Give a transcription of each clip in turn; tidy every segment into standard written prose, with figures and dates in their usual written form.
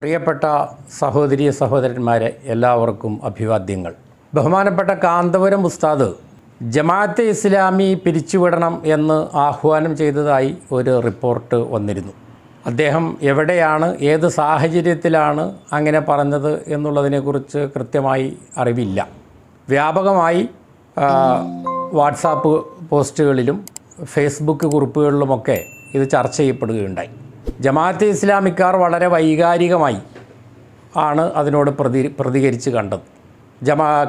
പ്രിയപ്പെട്ട സഹോദരീ സഹോദരന്മാരെ, എല്ലാവർക്കും അഭിവാദ്യങ്ങൾ. ബഹുമാനപ്പെട്ട കാന്തപുരം ഉസ്താദ് ജമാഅത്തെ ഇസ്ലാമി പിരിച്ചുവിടണം എന്ന് ആഹ്വാനം ചെയ്തതായി ഒരു റിപ്പോർട്ട് വന്നിരുന്നു. അദ്ദേഹം എവിടെയാണ്, ഏത് സാഹചര്യത്തിലാണ് അങ്ങനെ പറഞ്ഞത് എന്നുള്ളതിനെക്കുറിച്ച് കൃത്യമായി അറിവില്ല. വ്യാപകമായി വാട്സാപ്പ് പോസ്റ്റുകളിലും ഫേസ്ബുക്ക് കുറിപ്പുകളിലുമൊക്കെ ഇത് ചർച്ച ചെയ്യപ്പെടുകയുണ്ടായി. ജമാഅത്തെ ഇസ്ലാമിക്കാർ വളരെ വൈകാരികമായി ആണ് അതിനോട് പ്രതികരിച്ച് കണ്ടത്.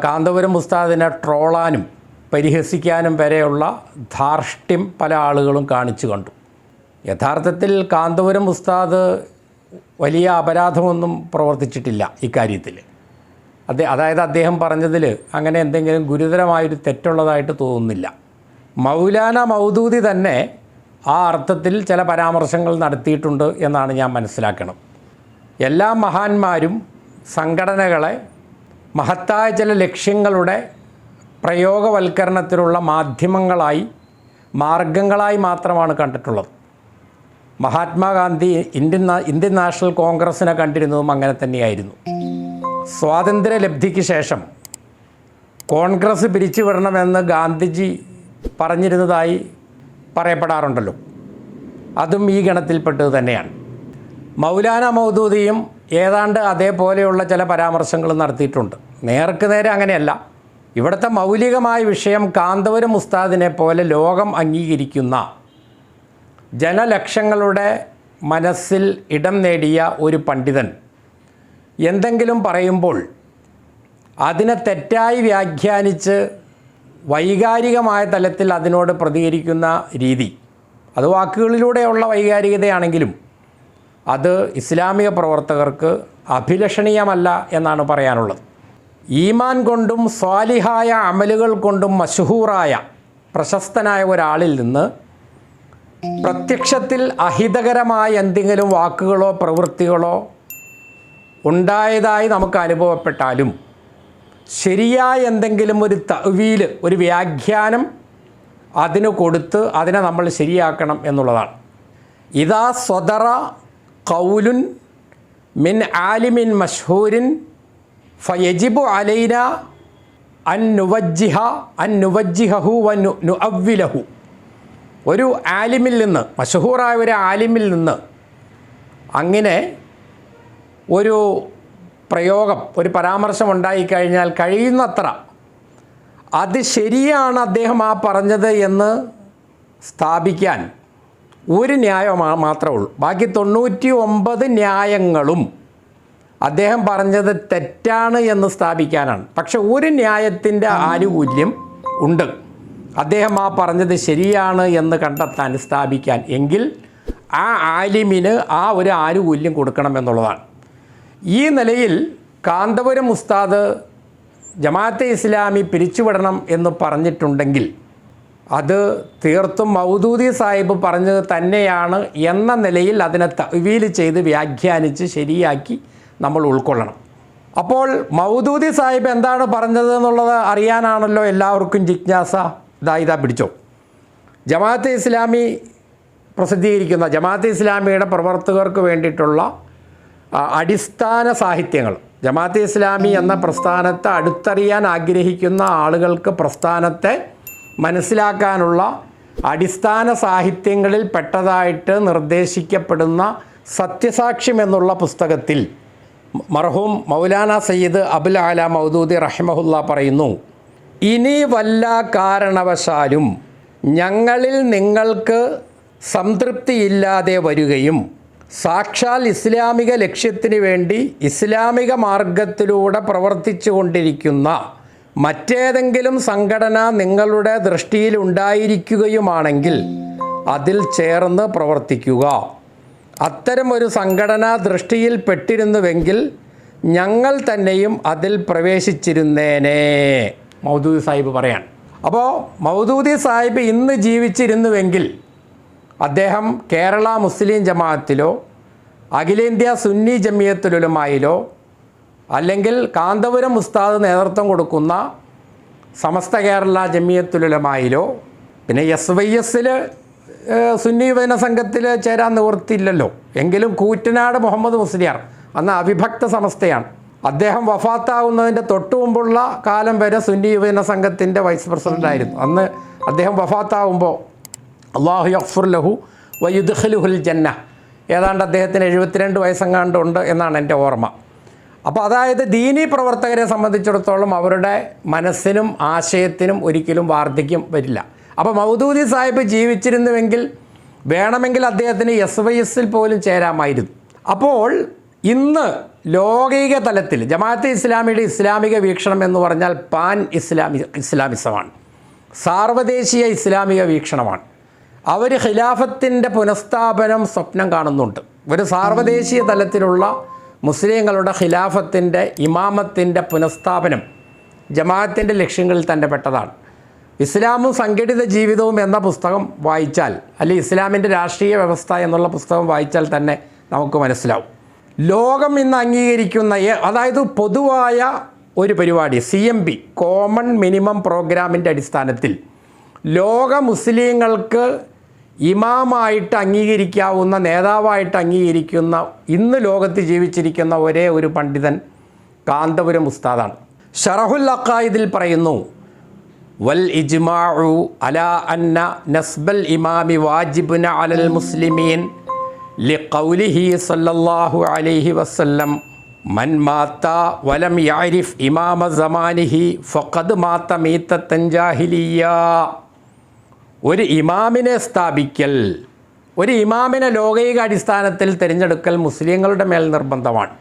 കാന്തപുരം ഉസ്താദിനെ ട്രോളാനും പരിഹസിക്കാനും വരെയുള്ള ധാർഷ്ട്യം പല ആളുകളും കാണിച്ചു കണ്ടു. യഥാർത്ഥത്തിൽ കാന്തപുരം ഉസ്താദ് വലിയ അപരാധമൊന്നും പ്രവർത്തിച്ചിട്ടില്ല ഇക്കാര്യത്തിൽ. അതായത് അദ്ദേഹം പറഞ്ഞതിൽ അങ്ങനെ എന്തെങ്കിലും ഗുരുതരമായൊരു തെറ്റുള്ളതായിട്ട് തോന്നുന്നില്ല. മൗലാന മൗദൂദി തന്നെ ആ അർത്ഥത്തിൽ ചില പരാമർശങ്ങൾ നടത്തിയിട്ടുണ്ട് എന്നാണ് ഞാൻ മനസ്സിലാക്കണം. എല്ലാ മഹാന്മാരും സംഘടനകളെ മഹത്തായ ചില ലക്ഷ്യങ്ങളുടെ പ്രയോഗവൽക്കരണത്തിലുള്ള മാർഗങ്ങളായി മാത്രമാണ് കണ്ടിട്ടുള്ളത്. മഹാത്മാഗാന്ധി ഇന്ത്യൻ നാഷണൽ കോൺഗ്രസിനെ കണ്ടിരുന്നതും അങ്ങനെ തന്നെയായിരുന്നു. സ്വാതന്ത്ര്യലബ്ധിക്ക് ശേഷം കോൺഗ്രസ് പിരിച്ചുവിടണമെന്ന് ഗാന്ധിജി പറഞ്ഞിരുന്നതായി പറയപ്പെടാറുണ്ടല്ലോ. അതും ഈ ഗണത്തിൽപ്പെട്ടത് തന്നെയാണ്. മൗലാന മൗദൂദിയും ഏതാണ്ട് അതേപോലെയുള്ള ചില പരാമർശങ്ങൾ നടത്തിയിട്ടുണ്ട്. നേർക്ക് നേരെ അങ്ങനെയല്ല. ഇവിടുത്തെ മൗലികമായ വിഷയം കാന്തപുരം ഉസ്താദിനെ പോലെ ലോകം അംഗീകരിക്കുന്ന ജനലക്ഷങ്ങളുടെ മനസ്സിൽ ഇടം നേടിയ ഒരു പണ്ഡിതൻ എന്തെങ്കിലും പറയുമ്പോൾ അതിനെ തെറ്റായി വ്യാഖ്യാനിച്ച് വൈകാരികമായ തലത്തിൽ അതിനോട് പ്രതികരിക്കുന്ന രീതി, അത് വാക്കുകളിലൂടെയുള്ള വൈകാരികതയാണെങ്കിലും അത് ഇസ്ലാമിക പ്രവർത്തകർക്ക് അഭിലഷണീയമല്ല എന്നാണ് പറയാനുള്ളത്. ഈമാൻ കൊണ്ടും സ്വാലിഹായ അമലുകൾ കൊണ്ടും മശഹൂറായ പ്രശസ്തനായ ഒരാളിൽ നിന്ന് പ്രത്യക്ഷത്തിൽ അഹിതകരമായ എന്തെങ്കിലും വാക്കുകളോ പ്രവൃത്തികളോ ഉണ്ടായതായി നമുക്ക് അനുഭവപ്പെട്ടാലും ശരിയായ എന്തെങ്കിലും ഒരു തഅ്വീൽ, ഒരു വ്യാഖ്യാനം അതിന് കൊടുത്ത് അതിനെ നമ്മൾ ശരിയാക്കണം എന്നുള്ളതാണ്. ഇദാ സ്വദറ ഖൗലുൻ മിൻ ആലിമിൻ മഷ്ഹൂരിൻ ഫയജിബു അലൈന അൻ നുവജ്ജിഹു വ നുഅവ്വിലഹു. ഒരു ആലിമിൽ നിന്ന്, മഷ്ഹൂറായ ഒരു ആലിമിൽ നിന്ന് അങ്ങനെ ഒരു പ്രയോഗം, ഒരു പരാമർശം ഉണ്ടായിക്കഴിഞ്ഞാൽ കഴിയുന്നത്ര അത് ശരിയാണ് അദ്ദേഹം ആ പറഞ്ഞത് എന്ന് സ്ഥാപിക്കാൻ ഒരു ന്യായം മാത്രമേ ഉള്ളൂ. ബാക്കി 99 ന്യായങ്ങളും അദ്ദേഹം പറഞ്ഞത് തെറ്റാണ് എന്ന് സ്ഥാപിക്കാനാണ്. പക്ഷെ ഒരു ന്യായത്തിൻ്റെ ആനുകൂല്യം ഉണ്ട്, അദ്ദേഹം ആ പറഞ്ഞത് ശരിയാണ് എന്ന് കണ്ടെത്താൻ, സ്ഥാപിക്കാൻ. എങ്കിൽ ആ ആലിമിന് ആ ഒരു ആനുകൂല്യം കൊടുക്കണം എന്നുള്ളതാണ്. ഈ നിലയിൽ കാന്തപുരം ഉസ്താദ് ജമാഅത്തെ ഇസ്ലാമി പിരിച്ചുവിടണം എന്ന് പറഞ്ഞിട്ടുണ്ടെങ്കിൽ അത് തീർത്തും മൗദൂദി സാഹിബ് പറഞ്ഞത് തന്നെയാണ് എന്ന നിലയിൽ അതിനെ തഅ്വീൽ ചെയ്ത് വ്യാഖ്യാനിച്ച് ശരിയാക്കി നമ്മൾ ഉൾക്കൊള്ളണം. അപ്പോൾ മൗദൂദി സാഹിബ് എന്താണ് പറഞ്ഞത് എന്നുള്ളത് അറിയാനാണല്ലോ എല്ലാവർക്കും ജിജ്ഞാസ. ഇതാ പിടിച്ചോ. ജമാഅത്തെ ഇസ്ലാമി പ്രസിദ്ധീകരിക്കുന്ന, ജമാഅത്തെ ഇസ്ലാമിയുടെ പ്രവർത്തകർക്ക് വേണ്ടിയിട്ടുള്ള അടിസ്ഥാന സാഹിത്യങ്ങൾ, ജമാഅത്തെ ഇസ്ലാമി എന്ന പ്രസ്ഥാനത്തെ അടുത്തറിയാൻ ആഗ്രഹിക്കുന്ന ആളുകൾക്ക് പ്രസ്ഥാനത്തെ മനസ്സിലാക്കാനുള്ള അടിസ്ഥാന സാഹിത്യങ്ങളിൽ പെട്ടതായിട്ട് നിർദ്ദേശിക്കപ്പെടുന്ന സത്യസാക്ഷ്യം എന്നുള്ള പുസ്തകത്തിൽ മർഹൂം മൗലാന സയ്യിദ് അബുൽ ആല മൗദൂദി റഹിമഹുല്ല പറയുന്നു, ഇനി വല്ല കാരണവശാലും ഞങ്ങളിൽ നിങ്ങൾക്ക് സംതൃപ്തിയില്ലാതെ വരികയും സാക്ഷാൽ ഇസ്ലാമിക ലക്ഷ്യത്തിന് വേണ്ടി ഇസ്ലാമിക മാർഗത്തിലൂടെ പ്രവർത്തിച്ചു കൊണ്ടിരിക്കുന്ന മറ്റേതെങ്കിലും സംഘടന നിങ്ങളുടെ ദൃഷ്ടിയിൽ ഉണ്ടായിരിക്കുകയുമാണെങ്കിൽ അതിൽ ചേർന്ന് പ്രവർത്തിക്കുക. അത്തരമൊരു സംഘടന ദൃഷ്ടിയിൽ പെട്ടിരുന്നുവെങ്കിൽ ഞങ്ങൾ തന്നെയും അതിൽ പ്രവേശിച്ചിരുന്നേനെ മൗദൂദി സാഹിബ് പറയാൻ. അപ്പോൾ മൗദൂദി സാഹിബ് ഇന്ന് ജീവിച്ചിരുന്നുവെങ്കിൽ അദ്ദേഹം കേരള മുസ്ലിം ജമാഅത്തിലോ അഖിലേന്ത്യാ സുന്നി ജമിയത്തുൽ ഉലമായിലോ അല്ലെങ്കിൽ കാന്തപുരം ഉസ്താദ് നേതൃത്വം കൊടുക്കുന്ന സമസ്ത കേരള ജമിയത്തുൽ ഉലമായിലോ പിന്നെ SYS സുന്നി യുവജന സംഘത്തിൽ ചേരാൻ നിവൃത്തിയില്ലല്ലോ. എങ്കിലും കൂറ്റനാട് മുഹമ്മദ് മുസ്ലിയാർ അന്ന് അവിഭക്ത സമസ്തയാണ്. അദ്ദേഹം വഫാത്താവുന്നതിൻ്റെ തൊട്ടു മുമ്പുള്ള കാലം വരെ സുന്നി യുവജന സംഘത്തിൻ്റെ വൈസ് പ്രസിഡൻ്റായിരുന്നു. അന്ന് അദ്ദേഹം വഫാത്താവുമ്പോൾ അല്ലാഹു യഗ്ഫിർ ലഹു വയുദ്ഖിലുഹുൽ ജന്ന, ഏതാണ്ട് അദ്ദേഹത്തിന് 72 വയസ്സെങ്ങാണ്ടുണ്ട് എന്നാണ് എൻ്റെ ഓർമ്മ. അപ്പോൾ അതായത് ദീനീ പ്രവർത്തകരെ സംബന്ധിച്ചിടത്തോളം അവരുടെ മനസ്സിനും ആശയത്തിനും ഒരിക്കലും വാർദ്ധക്യം വരില്ല. അപ്പോൾ മൗദൂദി സാഹിബ് ജീവിച്ചിരുന്നുവെങ്കിൽ വേണമെങ്കിൽ അദ്ദേഹത്തിന് SYS പോലും ചേരാമായിരുന്നു. അപ്പോൾ ഇന്ന് ലോകൈക തലത്തിൽ ജമാഅത്തെ ഇസ്ലാമിയുടെ ഇസ്ലാമിക വീക്ഷണം എന്ന് പറഞ്ഞാൽ പാൻ ഇസ്ലാമിസമാണ്, സാർവദേശീയ ഇസ്ലാമിക വീക്ഷണമാണ്. അവർ ഖിലാഫത്തിൻ്റെ പുനഃസ്ഥാപനം സ്വപ്നം കാണുന്നുണ്ട്. ഒരു സാർവദേശീയ തലത്തിലുള്ള മുസ്ലിങ്ങളുടെ ഖിലാഫത്തിൻ്റെ ഇമാമത്തിൻ്റെ പുനഃസ്ഥാപനം ജമാഅത്തിൻ്റെ ലക്ഷ്യങ്ങളിൽ തന്നെ പെട്ടതാണ്. ഇസ്ലാമും സംഘടിത ജീവിതവും എന്ന പുസ്തകം വായിച്ചാൽ, അല്ലെങ്കിൽ ഇസ്ലാമിൻ്റെ രാഷ്ട്രീയ വ്യവസ്ഥ എന്നുള്ള പുസ്തകം വായിച്ചാൽ തന്നെ നമുക്ക് മനസ്സിലാവും. ലോകം ഇന്ന് അംഗീകരിക്കുന്ന, അതായത് പൊതുവായ ഒരു പരിപാടി CMP കോമൺ മിനിമം പ്രോഗ്രാമിൻ്റെ അടിസ്ഥാനത്തിൽ ലോക മുസ്ലിങ്ങൾക്ക് ഇമാമായിട്ട് അംഗീകരിക്കാവുന്ന, നേതാവായിട്ട് അംഗീകരിക്കുന്ന, ഇന്ന് ലോകത്ത് ജീവിച്ചിരിക്കുന്ന ഒരേ ഒരു പണ്ഡിതൻ കാന്തപുരം ഉസ്താദാണ്. ഷറഹുൽ അഖായിദിൽ പറയുന്നു, വൽ ഇജ്മാഉ അലാ അന്ന നസ്ബൽ ഇമാമി വാജിബുന അലൽ മുസ്ലിമീൻ ലിഖൗലിഹി സല്ലല്ലാഹു അലൈഹി വസല്ലം മൻ മാത വലം യഅരിഫ് ഇമാമ സമാനിഹി ഫഖദ് മാത മീതത്തൻ ജാഹിലിയ്യ. ഒരു ഇമാമിനെ സ്ഥാപിക്കൽ, ഒരു ഇമാമിനെ ലോകൈക അടിസ്ഥാനത്തിൽ തിരഞ്ഞെടുക്കൽ മുസ്ലിങ്ങളുടെ മേൽ നിർബന്ധമാണ്.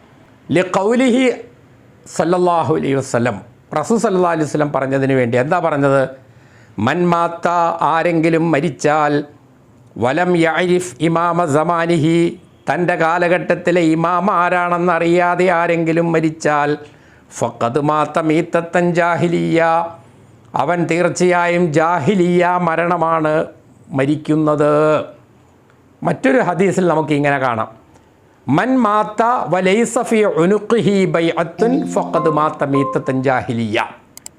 ലിഖൗലിഹി സല്ലല്ലാഹു അലൈഹി വസല്ലം, റസൂൽ സല്ലല്ലാഹു അലൈഹി വസല്ലം പറഞ്ഞതിന് വേണ്ടി. എന്താ പറഞ്ഞത്? മൻ മാത്ത, ആരെങ്കിലും മരിച്ചാൽ, വലം യഅരിഫ് ഇമാമ സമാനിഹി, തൻ്റെ കാലഘട്ടത്തിലെ ഇമാം ആരാണെന്നറിയാതെ ആരെങ്കിലും മരിച്ചാൽ, ഫഖദ് മാത മീതത്തൻ ജാഹിലിയ്യ, അവൻ തീർച്ചയായും ജാഹിലിയ മരണമാണ് മരിക്കുന്നത്. മറ്റൊരു ഹദീസിൽ നമുക്ക് ഇങ്ങനെ കാണാം, മൻ മാത്ത വലൈസ ഫീ ഉനുഖിഹി ബൈഅത്തുൻ ഫഖദ് മാത മീതത്തൻ ജാഹിലിയ.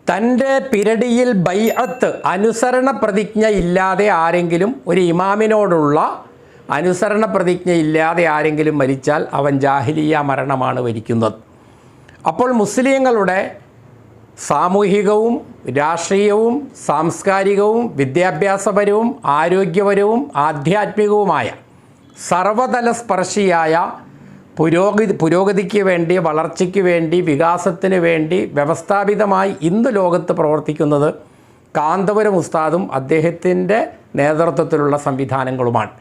തൻ്റെ പിരടിയിൽ ബൈഅത്ത്, അനുസരണ പ്രതിജ്ഞ ഇല്ലാതെ ആരെങ്കിലും, ഒരു ഇമാമിനോടുള്ള അനുസരണ പ്രതിജ്ഞ ഇല്ലാതെ ആരെങ്കിലും മരിച്ചാൽ അവൻ ജാഹിലിയ മരണമാണ് മരിക്കുന്നത്. അപ്പോൾ മുസ്ലിങ്ങളുടെ സാമൂഹികവും രാഷ്ട്രീയവും സാംസ്കാരികവും വിദ്യാഭ്യാസപരവും ആരോഗ്യപരവും ആധ്യാത്മികവുമായ സർവതല സ്പർശിയായ പുരോഗതിക്ക് വേണ്ടി, വളർച്ചയ്ക്ക് വേണ്ടി, വികാസത്തിന് വേണ്ടി വ്യവസ്ഥാപിതമായി ഇന്ന് ലോകത്ത് പ്രവർത്തിക്കുന്നത് കാന്തപുരം ഉസ്താദും അദ്ദേഹത്തിൻ്റെ നേതൃത്വത്തിലുള്ള സംവിധാനങ്ങളുമാണ്.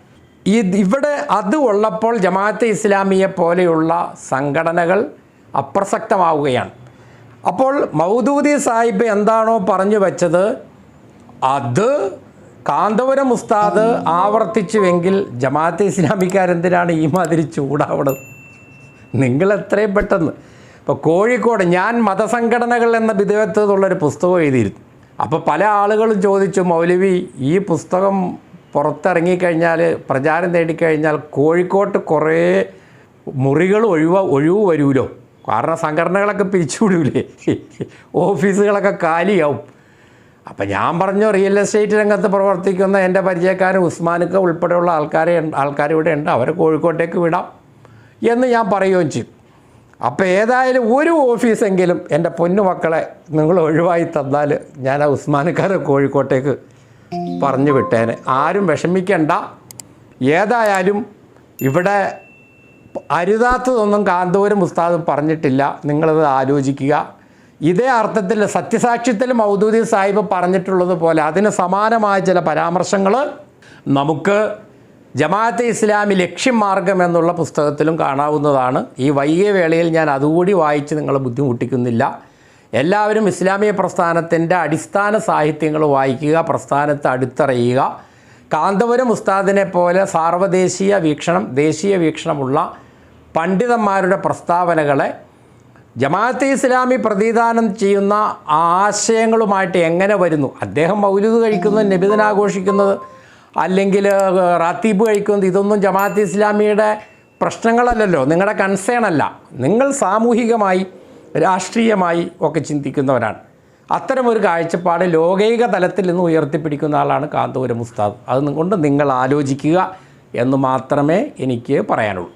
ഇവിടെ അത് ഉള്ളപ്പോൾ ജമാഅത്തെ ഇസ്ലാമിയെ പോലെയുള്ള സംഘടനകൾ അപ്രസക്തമാവുകയാണ്. അപ്പോൾ മൗദൂദി സാഹിബ് എന്താണോ പറഞ്ഞു വെച്ചത് അത് കാന്തപുരം ഉസ്താദ് ആവർത്തിച്ചുവെങ്കിൽ ജമാഅത്തെ ഇസ്ലാമിക്കാരെന്തിനാണ് ഈ മാതിരി ചൂടാവണത്? നിങ്ങൾ എത്രയും പെട്ടെന്ന്, ഇപ്പോൾ കോഴിക്കോട് ഞാൻ മതസംഘടനകൾ എന്ന വിധേയത്വമുള്ളൊരു പുസ്തകം എഴുതിയിരുന്നു. അപ്പോൾ പല ആളുകളും ചോദിച്ചു, മൗലവി ഈ പുസ്തകം പുറത്തിറങ്ങിക്കഴിഞ്ഞാൽ, പ്രചാരം നേടിക്കഴിഞ്ഞാൽ കോഴിക്കോട്ട് കുറേ മുറികൾ ഒഴിവ് വരുമല്ലോ, കാരണം സംഘടനകളൊക്കെ പിരിച്ചുവിടൂലേ, ഓഫീസുകളൊക്കെ കാലിയാവും. അപ്പം ഞാൻ പറഞ്ഞു, റിയൽ എസ്റ്റേറ്റ് രംഗത്ത് പ്രവർത്തിക്കുന്ന എൻ്റെ പരിചയക്കാരൻ ഉസ്മാനൊക്കെ ഉൾപ്പെടെയുള്ള ആൾക്കാരിവിടെ ഉണ്ട്, അവരെ കോഴിക്കോട്ടേക്ക് വിടാം എന്ന് ഞാൻ പറയുകയും ചെയ്യും. അപ്പോൾ ഏതായാലും ഒരു ഓഫീസെങ്കിലും എൻ്റെ പൊന്നുമക്കളെ നിങ്ങൾ ഒഴിവായി തന്നാൽ ഞാൻ ആ ഉസ്മാനക്കാരെ കോഴിക്കോട്ടേക്ക് പറഞ്ഞു വിട്ടേനെ. ആരും വിഷമിക്കണ്ട. ഏതായാലും ഇവിടെ അരുതാത്തതൊന്നും കാന്തപുരം ഉസ്താദ് പറഞ്ഞിട്ടില്ല, നിങ്ങളത് ആലോചിക്കുക. ഇതേ അർത്ഥത്തിൽ സത്യസാക്ഷ്യത്തിൽ മൗദൂദി സാഹിബ് പറഞ്ഞിട്ടുള്ളത് പോലെ അതിന് സമാനമായ ചില പരാമർശങ്ങൾ നമുക്ക് ജമാഅത്തെ ഇസ്ലാമി ലക്ഷ്യം മാർഗം എന്നുള്ള പുസ്തകത്തിലും കാണാവുന്നതാണ്. ഈ വൈകിയ വേളയിൽ ഞാൻ അതുകൂടി വായിച്ച് നിങ്ങളെ ബുദ്ധിമുട്ടിക്കുന്നില്ല. എല്ലാവരും ഇസ്ലാമിക പ്രസ്ഥാനത്തിൻ്റെ അടിസ്ഥാന സാഹിത്യങ്ങൾ വായിക്കുക, പ്രസ്ഥാനത്ത് അടുത്തറിയുക. കാന്തപുരം ഉസ്താദിനെ പോലെ സാർവദേശീയ വീക്ഷണം, ദേശീയ വീക്ഷണമുള്ള പണ്ഡിതന്മാരുടെ പ്രസ്താവനകളെ ജമാഅത്തെ ഇസ്ലാമി പ്രതിദാനം ചെയ്യുന്ന ആശയങ്ങളുമായിട്ട് എങ്ങനെ വരുന്നു? അദ്ദേഹം മൗലിദ് കഴിക്കുന്നത്, നബിദിനം ആഘോഷിക്കുന്നത്, അല്ലെങ്കിൽ റാത്തീബ് കഴിക്കുന്നത്, ഇതൊന്നും ജമാഅത്തെ ഇസ്ലാമിയുടെ പ്രശ്നങ്ങളല്ലല്ലോ, നിങ്ങളുടെ കൺസേൺ അല്ല. നിങ്ങൾ സാമൂഹികമായി രാഷ്ട്രീയമായി ഒക്കെ ചിന്തിക്കുന്നവരാണ്. അത്തരമൊരു കാഴ്ചപ്പാട് ലോകൈക തലത്തിൽ നിന്ന് ഉയർത്തിപ്പിടിക്കുന്ന ആളാണ് കാന്തപുരം ഉസ്താദ്. അതുകൊണ്ട് നിങ്ങൾ ആലോചിക്കുക എന്ന് മാത്രമേ എനിക്ക് പറയാനുള്ളൂ.